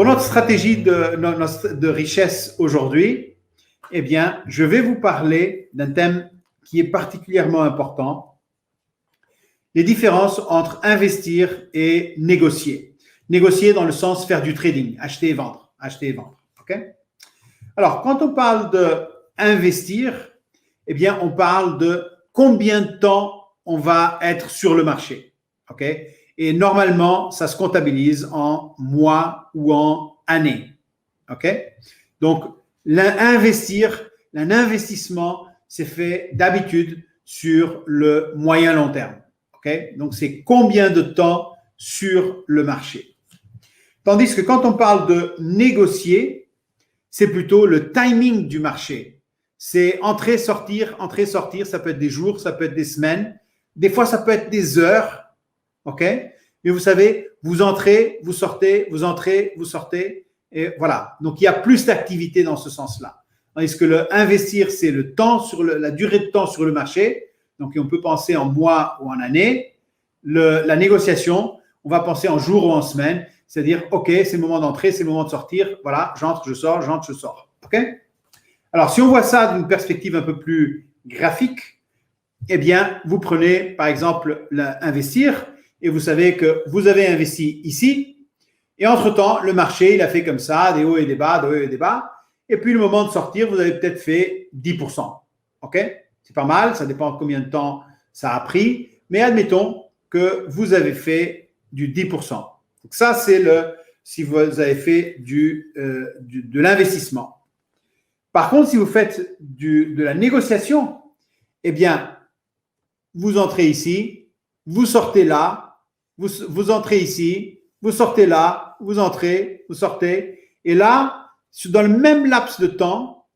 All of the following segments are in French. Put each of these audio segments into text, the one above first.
Pour notre stratégie de richesse aujourd'hui, eh bien, je vais vous parler d'un thème qui est particulièrement important, les différences entre investir et négocier. Négocier dans le sens faire du trading, acheter et vendre, ok? Alors, quand on parle d'investir, eh bien, on parle de combien de temps on va être sur le marché, ok? Et normalement, ça se comptabilise en mois ou en années, ok? Donc, l'investissement, c'est fait d'habitude sur le moyen long terme, ok? Donc, c'est combien de temps sur le marché. Tandis que quand on parle de négocier, c'est plutôt le timing du marché. C'est entrer, sortir, ça peut être des jours, ça peut être des semaines, des fois ça peut être des heures, ok? Mais vous savez, vous entrez, vous sortez, vous entrez, vous sortez, et voilà. Donc il y a plus d'activité dans ce sens-là. Tandis que le investir, c'est le temps la durée de temps sur le marché. Donc on peut penser en mois ou en années. La négociation, on va penser en jours ou en semaines. C'est-à-dire, OK, c'est le moment d'entrer, c'est le moment de sortir. Voilà, j'entre, je sors, j'entre, je sors. OK? Alors, si on voit ça d'une perspective un peu plus graphique, eh bien, vous prenez, par exemple, l'investir et vous savez que vous avez investi ici et entre-temps, le marché, il a fait comme ça, des hauts et des bas, des hauts et des bas. Et puis, le moment de sortir, vous avez peut-être fait 10%. OK? C'est pas mal, ça dépend de combien de temps ça a pris. Mais admettons que vous avez fait du 10%. Donc ça, c'est si vous avez fait de l'investissement. Par contre, si vous faites de la négociation, eh bien, vous entrez ici, vous sortez là, vous entrez ici, vous sortez là, vous entrez, vous sortez. Et là, dans le même laps de temps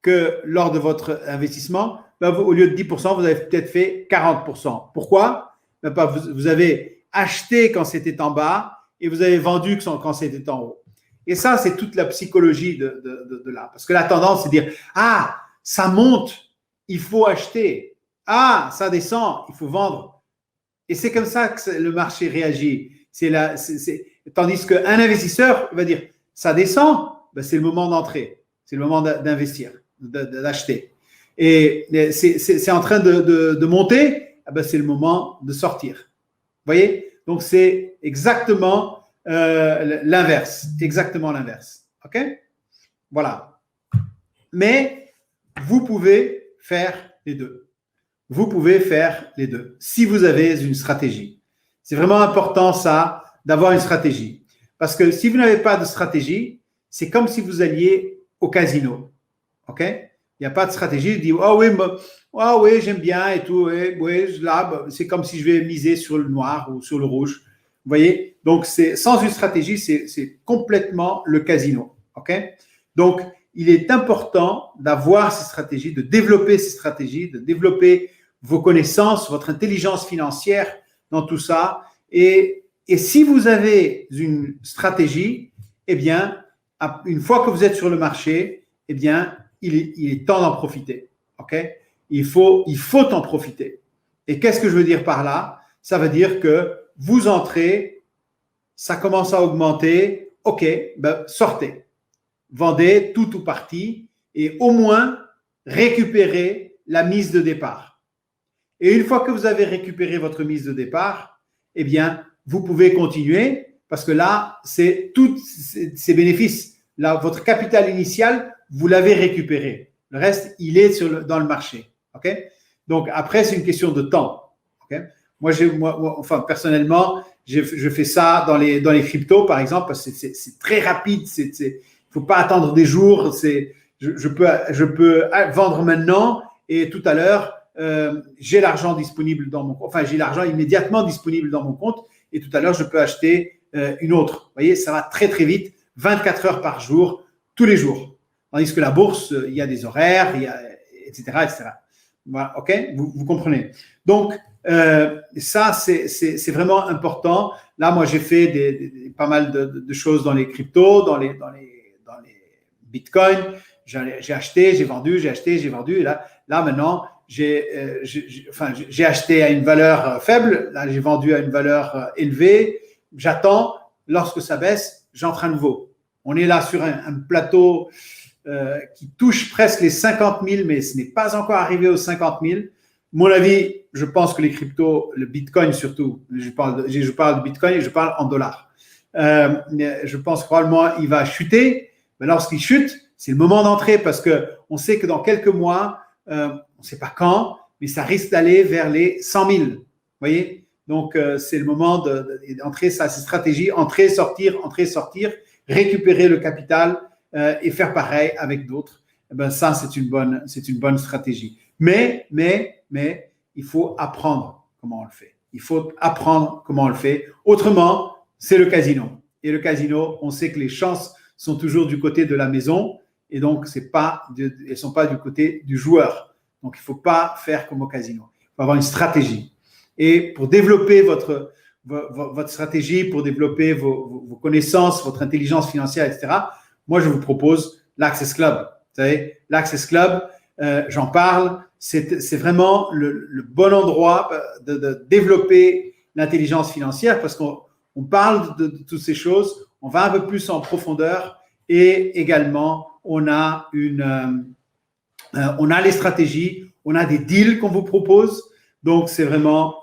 que lors de votre investissement, ben au lieu de 10%, vous avez peut-être fait 40%. Pourquoi? Ben, vous avez acheté quand c'était en bas, et vous avez vendu quand c'était en haut. Et ça, c'est toute la psychologie de là. Parce que la tendance, c'est de dire, ah, ça monte, il faut acheter. Ah, ça descend, il faut vendre. Et c'est comme ça que le marché réagit. Tandis qu'un investisseur va dire, ça descend, ben c'est le moment d'entrer. C'est le moment d'investir, d'acheter. Et c'est en train de monter, ben c'est le moment de sortir. Vous voyez? Donc, c'est exactement l'inverse. Exactement l'inverse. OK? Voilà. Mais vous pouvez faire les deux. Vous pouvez faire les deux si vous avez une stratégie. C'est vraiment important, ça, d'avoir une stratégie. Parce que si vous n'avez pas de stratégie, c'est comme si vous alliez au casino. OK? Il n'y a pas de stratégie. Je dis, oh oui, j'aime bien et tout. Oui, là, c'est comme si je vais miser sur le noir ou sur le rouge. Vous voyez? Donc, sans une stratégie, c'est complètement le casino. OK? Donc, il est important d'avoir ces stratégies, de développer ces stratégies, de développer vos connaissances, votre intelligence financière dans tout ça. Et si vous avez une stratégie, eh bien, une fois que vous êtes sur le marché, eh bien, il est temps d'en profiter. OK? Il faut en profiter. Et qu'est-ce que je veux dire par là? Ça veut dire que vous entrez, ça commence à augmenter, OK, ben sortez. Vendez tout ou partie et au moins récupérez la mise de départ. Et une fois que vous avez récupéré votre mise de départ, eh bien, vous pouvez continuer parce que là, c'est tous ces bénéfices. Là, votre capital initial, vous l'avez récupéré. Le reste, il est dans le marché. OK? Donc, après, c'est une question de temps. OK? Moi, personnellement, je fais ça dans les cryptos, par exemple, parce que c'est très rapide. Il ne faut pas attendre des jours. Je peux vendre maintenant et tout à l'heure, j'ai l'argent disponible dans mon compte. Enfin, j'ai l'argent immédiatement disponible dans mon compte et tout à l'heure, je peux acheter une autre. Vous voyez, ça va très, très vite. 24 heures par jour, tous les jours. Tandis que la bourse, il y a des horaires, etc., etc. Voilà, OK? Vous comprenez. Donc, ça, c'est vraiment important. Là, moi, j'ai fait pas mal de choses dans les cryptos, dans les bitcoins. J'ai acheté, j'ai vendu, j'ai acheté, j'ai vendu. Et là maintenant, j'ai acheté à une valeur faible. Là, j'ai vendu à une valeur élevée. J'attends. Lorsque ça baisse, j'entre à nouveau. On est là sur un plateau qui touche presque les 50 000, mais ce n'est pas encore arrivé aux 50 000. Mon avis, je pense que les cryptos, le Bitcoin surtout, je parle de Bitcoin et je parle en dollars. Je pense probablement il va chuter. Mais lorsqu'il chute, c'est le moment d'entrer parce qu'on sait que dans quelques mois, on ne sait pas quand, mais ça risque d'aller vers les 100 000. Vous voyez? Donc, c'est le moment d'entrer, ça, c'est stratégie, entrer, sortir, récupérer le capital et faire pareil avec d'autres. Eh ben, ça, c'est une bonne stratégie. Mais, il faut apprendre comment on le fait. Il faut apprendre comment on le fait. Autrement, c'est le casino. Et le casino, on sait que les chances sont toujours du côté de la maison et donc elles ne sont pas du côté du joueur. Donc, il ne faut pas faire comme au casino. Il faut avoir une stratégie. Et pour développer votre stratégie, pour développer vos connaissances, votre intelligence financière, etc., moi, je vous propose l'Access Club. Vous savez, l'Access Club, j'en parle, c'est vraiment le bon endroit de développer l'intelligence financière parce qu'on parle de toutes ces choses, on va un peu plus en profondeur et également, on a les stratégies, on a des deals qu'on vous propose. Donc, c'est vraiment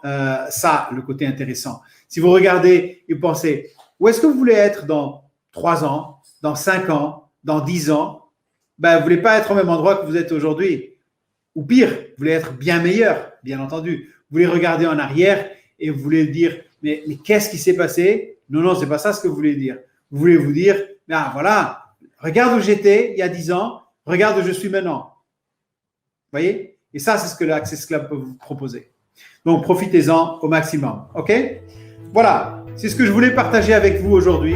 ça, le côté intéressant. Si vous regardez et vous pensez, où est-ce que vous voulez être dans 3 ans, dans 5 ans, dans 10 ans, ben, vous ne voulez pas être au même endroit que vous êtes aujourd'hui. Ou pire, vous voulez être bien meilleur, bien entendu. Vous voulez regarder en arrière et vous voulez dire, mais qu'est-ce qui s'est passé? Non, ce n'est pas ça ce que vous voulez dire. Vous voulez vous dire, voilà, regarde où j'étais il y a 10 ans, regarde où je suis maintenant. Vous voyez? Et ça, c'est ce que l'Access Club peut vous proposer. Donc, profitez-en au maximum. OK? Voilà, c'est ce que je voulais partager avec vous aujourd'hui.